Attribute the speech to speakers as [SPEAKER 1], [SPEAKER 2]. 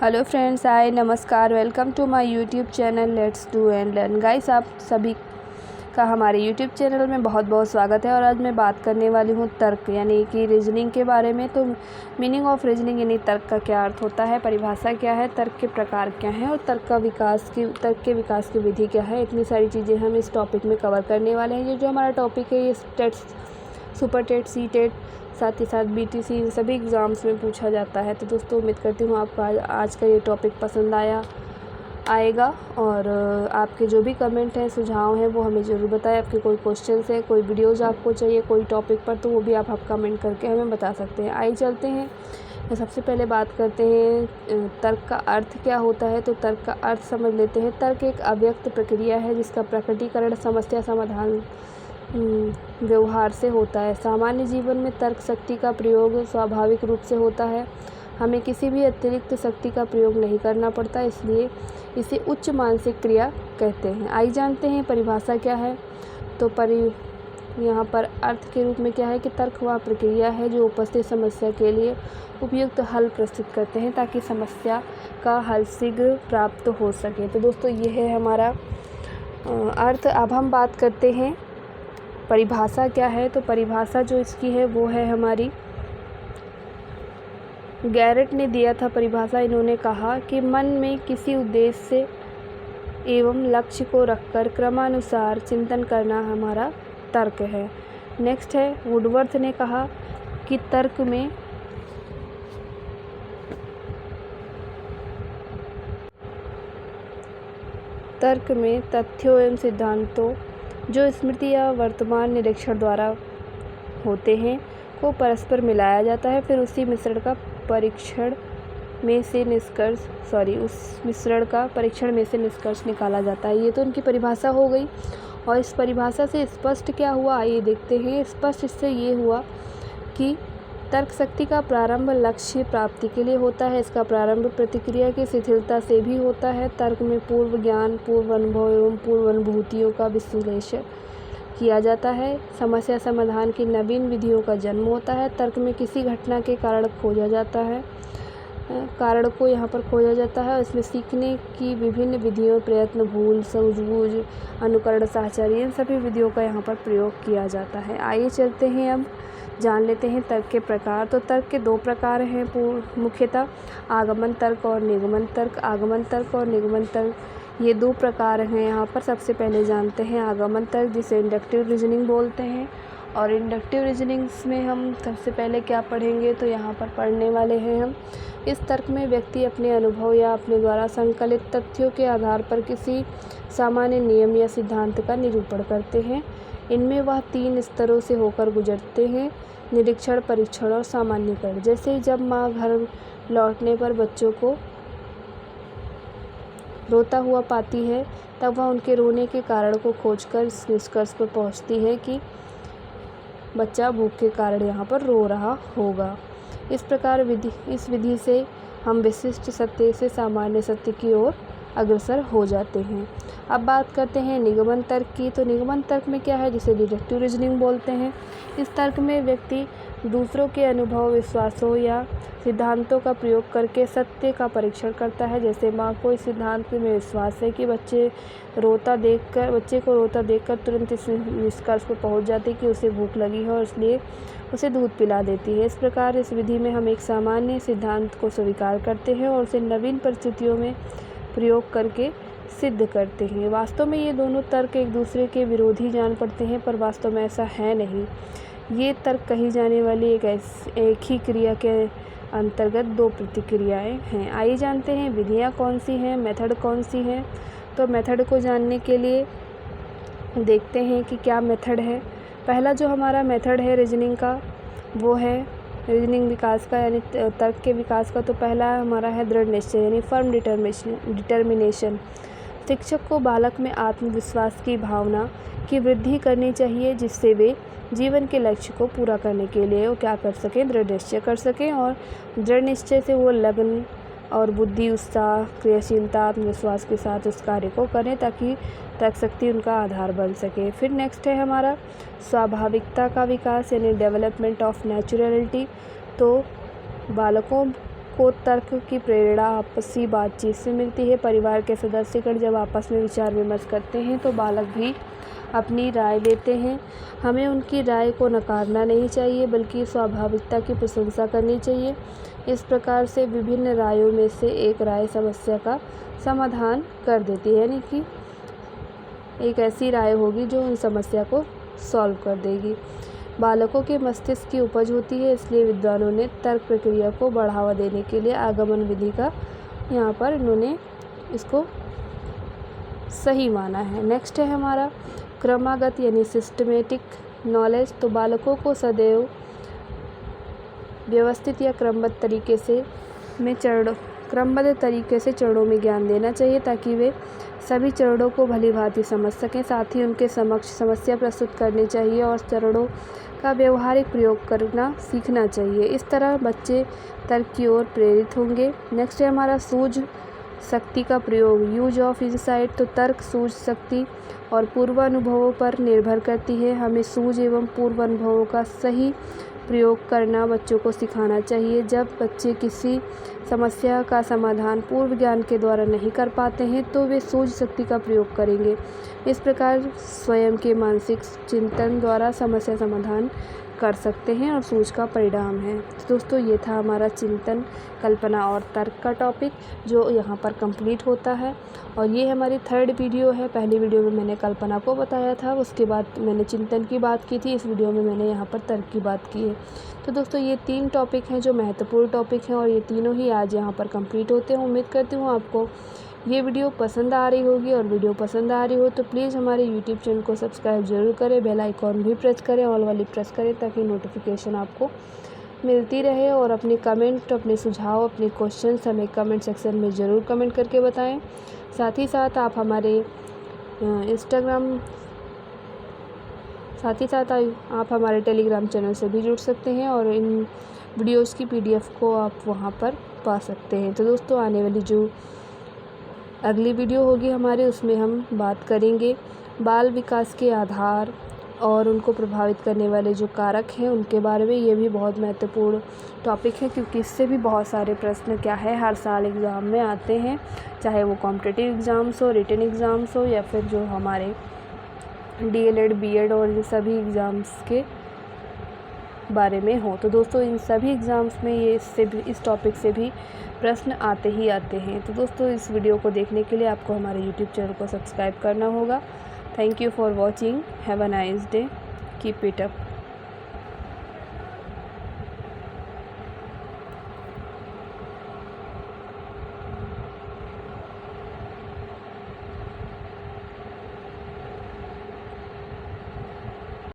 [SPEAKER 1] Hello friends, hi, नमस्कार, welcome to my YouTube channel let's do and learn. Guys, आप सभी का हमारे यूट्यूब चैनल में बहुत बहुत स्वागत है। और आज मैं बात करने वाली हूँ तर्क यानी कि रीजनिंग के बारे में। तो मीनिंग ऑफ रीजनिंग यानी तर्क का क्या अर्थ होता है, परिभाषा क्या है, तर्क के प्रकार क्या हैं और तर्क के विकास की विधि क्या है। इतनी सारी चीज़ें हम इस टॉपिक में कवर करने वाले हैं। ये जो हमारा टॉपिक है ये TET, super TET, C TET, साथ ही साथ BTC इन सभी एग्ज़ाम्स में पूछा जाता है। तो दोस्तों, उम्मीद करती हूँ आपको आज का ये टॉपिक पसंद आएगा। और आपके जो भी कमेंट हैं, सुझाव हैं, वो हमें ज़रूर बताएं। आपके कोई क्वेश्चंस हैं, कोई वीडियोज़ आपको चाहिए कोई टॉपिक पर, तो वो भी आप कमेंट करके हमें बता सकते हैं। आइए चलते हैं, तो सबसे पहले बात करते हैं तर्क का अर्थ क्या होता है। तो तर्क का अर्थ समझ लेते हैं। तर्क एक अव्यक्त प्रक्रिया है जिसका प्रकटीकरण समस्या समाधान व्यवहार से होता है। सामान्य जीवन में तर्क शक्ति का प्रयोग स्वाभाविक रूप से होता है। हमें किसी भी अतिरिक्त शक्ति का प्रयोग नहीं करना पड़ता, इसलिए इसे उच्च मानसिक क्रिया कहते हैं। आइए जानते हैं परिभाषा क्या है। तो यहाँ पर अर्थ के रूप में क्या है कि तर्क वह प्रक्रिया है जो उपस्थित समस्या के लिए उपयुक्त हल प्रस्तुत करते हैं ताकि समस्या का हल शीघ्र प्राप्त हो सके। तो दोस्तों, ये है हमारा अर्थ। अब हम बात करते हैं परिभाषा क्या है। तो परिभाषा जो इसकी है वो है हमारी, गैरेट ने दिया था परिभाषा। इन्होंने कहा कि मन में किसी उद्देश्य एवं लक्ष्य को रखकर क्रमानुसार चिंतन करना हमारा तर्क है। नेक्स्ट है, वुडवर्थ ने कहा कि तर्क में तथ्यों एवं सिद्धांतों जो स्मृति या वर्तमान निरीक्षण द्वारा होते हैं को परस्पर मिलाया जाता है, फिर उस मिश्रण का परीक्षण में से निष्कर्ष निकाला जाता है। ये तो उनकी परिभाषा हो गई। और इस परिभाषा से स्पष्ट क्या हुआ, आइए देखते हैं। स्पष्ट इससे ये हुआ कि तर्क शक्ति का प्रारंभ लक्ष्य प्राप्ति के लिए होता है। इसका प्रारंभ प्रतिक्रिया की शिथिलता से भी होता है। तर्क में पूर्व ज्ञान, पूर्व अनुभव एवं पूर्व अनुभूतियों का विश्लेषण किया जाता है। समस्या समाधान की नवीन विधियों का जन्म होता है। तर्क में किसी घटना के कारण को यहाँ पर खोजा जाता है। इसमें सीखने की विभिन्न विधियों, प्रयत्न, भूल, सूझबूझ, अनुकरण, साहचर्य, इन सभी विधियों का यहाँ पर प्रयोग किया जाता है। आइए चलते हैं, अब जान लेते हैं तर्क के प्रकार। तो तर्क के दो प्रकार हैं मुख्यतः, आगमन तर्क और निगमन तर्क। आगमन तर्क और निगमन तर्क, ये दो प्रकार हैं यहाँ पर। सबसे पहले जानते हैं आगमन तर्क, जिसे इंडक्टिव रीजनिंग बोलते हैं। और इंडक्टिव रीजनिंग्स में हम सबसे पहले क्या पढ़ेंगे, तो यहाँ पर पढ़ने वाले हैं हम, इस तर्क में व्यक्ति अपने अनुभव या अपने द्वारा संकलित तथ्यों के आधार पर किसी सामान्य नियम या सिद्धांत का निरूपण करते हैं। इनमें वह 3 स्तरों से होकर गुजरते हैं: निरीक्षण, परीक्षण और सामान्यीकरण। जैसे जब माँ घर लौटने पर बच्चों को रोता हुआ पाती है, तब वह उनके रोने के कारण को खोजकर इस निष्कर्ष पर पहुंचती है कि बच्चा भूख के कारण यहाँ पर रो रहा होगा। इस प्रकार इस विधि से हम विशिष्ट सत्य से सामान्य सत्य की ओर अग्रसर हो जाते हैं। अब बात करते हैं निगमन तर्क की। तो निगमन तर्क में क्या है, जिसे डिडक्टिव रीजनिंग बोलते हैं। इस तर्क में व्यक्ति दूसरों के अनुभव, विश्वासों या सिद्धांतों का प्रयोग करके सत्य का परीक्षण करता है। जैसे माँ को इस सिद्धांत में विश्वास है कि बच्चे को रोता देखकर तुरंत इस निष्कर्ष पर पहुँच जाती है कि उसे भूख लगी है और इसलिए उसे दूध पिला देती है। इस प्रकार इस विधि में हम एक सामान्य सिद्धांत को स्वीकार करते हैं और उसे नवीन परिस्थितियों में प्रयोग करके सिद्ध करते हैं। वास्तव में ये दोनों तर्क एक दूसरे के विरोधी जान पड़ते हैं, पर वास्तव में ऐसा है नहीं। ये तर्क कही जाने वाली एक ही क्रिया के अंतर्गत 2 प्रतिक्रियाएं हैं। आइए जानते हैं विधियां कौन सी हैं, मेथड कौन सी हैं। तो मेथड को जानने के लिए देखते हैं कि क्या मेथड है। पहला जो हमारा मेथड है रीजनिंग का, वो है रीजनिंग विकास का यानी तर्क के विकास का। तो पहला हमारा है दृढ़ निश्चय यानी फर्म डिटर्मिनेशन। शिक्षक को बालक में आत्मविश्वास की भावना की वृद्धि करनी चाहिए, जिससे वे जीवन के लक्ष्य को पूरा करने के लिए वो क्या कर सकें, दृढ़ निश्चय कर सकें। और दृढ़ निश्चय से वो लगन और बुद्धि, उत्साह, क्रियाशीलता, आत्मविश्वास के साथ उस कार्य को करें ताकि तर्क शक्ति उनका आधार बन सके। फिर नेक्स्ट है हमारा स्वाभाविकता का विकास यानी डेवलपमेंट ऑफ नेचुरलिटी। तो बालकों को तर्क की प्रेरणा आपसी बातचीत से मिलती है। परिवार के सदस्यगण जब आपस में विचार विमर्श करते हैं तो बालक भी अपनी राय देते हैं। हमें उनकी राय को नकारना नहीं चाहिए बल्कि स्वाभाविकता की प्रशंसा करनी चाहिए। इस प्रकार से विभिन्न रायों में से एक राय समस्या का समाधान कर देती है, यानी कि एक ऐसी राय होगी जो उन समस्या को सॉल्व कर देगी। बालकों के मस्तिष्क की उपज होती है, इसलिए विद्वानों ने तर्क प्रक्रिया को बढ़ावा देने के लिए आगमन विधि का यहाँ पर इन्होंने इसको सही माना है। नेक्स्ट है हमारा क्रमागत यानी सिस्टमेटिक नॉलेज। तो बालकों को सदैव व्यवस्थित या क्रमबद्ध तरीके से चरणों में ज्ञान देना चाहिए ताकि वे सभी चरणों को भली भांति समझ सकें। साथ ही उनके समक्ष समस्या प्रस्तुत करनी चाहिए और चरणों का व्यवहारिक प्रयोग करना सीखना चाहिए। इस तरह बच्चे तर्क की ओर प्रेरित होंगे। नेक्स्ट है हमारा सूझ शक्ति का प्रयोग, यूज ऑफ इंसाइट। तो तर्क सूझ शक्ति और पूर्वानुभवों पर निर्भर करती है। हमें सूझ एवं पूर्वानुभवों का सही प्रयोग करना बच्चों को सिखाना चाहिए। जब बच्चे किसी समस्या का समाधान पूर्व ज्ञान के द्वारा नहीं कर पाते हैं तो वे सूझ शक्ति का प्रयोग करेंगे। इस प्रकार स्वयं के मानसिक चिंतन द्वारा समस्या समाधान कर सकते हैं और सूझ का परिणाम है। तो दोस्तों ये था हमारा चिंतन, कल्पना और तर्क का टॉपिक जो यहाँ पर कंप्लीट होता है। और ये हमारी थर्ड वीडियो है। पहली वीडियो में मैंने कल्पना को बताया था, उसके बाद मैंने चिंतन की बात की थी। इस वीडियो में मैंने यहाँ पर तर्क की बात की है। तो दोस्तों ये 3 टॉपिक हैं जो महत्वपूर्ण टॉपिक हैं और ये तीनों ही आज यहाँ पर कंप्लीट होते हैं। उम्मीद करती हूँ आपको ये वीडियो पसंद आ रही होगी, और वीडियो पसंद आ रही हो तो प्लीज़ हमारे यूट्यूब चैनल को सब्सक्राइब ज़रूर करें, बेल आइकॉन भी प्रेस करें, ऑल वाली प्रेस करें ताकि नोटिफिकेशन आपको मिलती रहे। और अपने कमेंट, अपने सुझाव, अपने क्वेश्चंस हमें कमेंट सेक्शन में ज़रूर कमेंट करके बताएं। साथ ही साथ आप हमारे टेलीग्राम चैनल से भी जुड़ सकते हैं और इन वीडियोज़ की PDF को आप वहाँ पर पा सकते हैं। तो दोस्तों आने वाली जो अगली वीडियो होगी हमारी, उसमें हम बात करेंगे बाल विकास के आधार और उनको प्रभावित करने वाले जो कारक हैं उनके बारे में। ये भी बहुत महत्वपूर्ण टॉपिक है क्योंकि इससे भी बहुत सारे प्रश्न क्या है हर साल एग्ज़ाम में आते हैं, चाहे वो कॉम्पिटिटिव एग्ज़ाम्स हो, रिटन एग्ज़ाम्स हो या फिर जो हमारे DLED BEd और इन सभी एग्ज़ाम्स के बारे में हो। तो दोस्तों इन सभी एग्ज़ाम्स में इस टॉपिक से भी प्रश्न आते ही आते हैं। तो दोस्तों इस वीडियो को देखने के लिए आपको हमारे YouTube चैनल को सब्सक्राइब करना होगा। Thank you for watching. Have a nice day. Keep it up.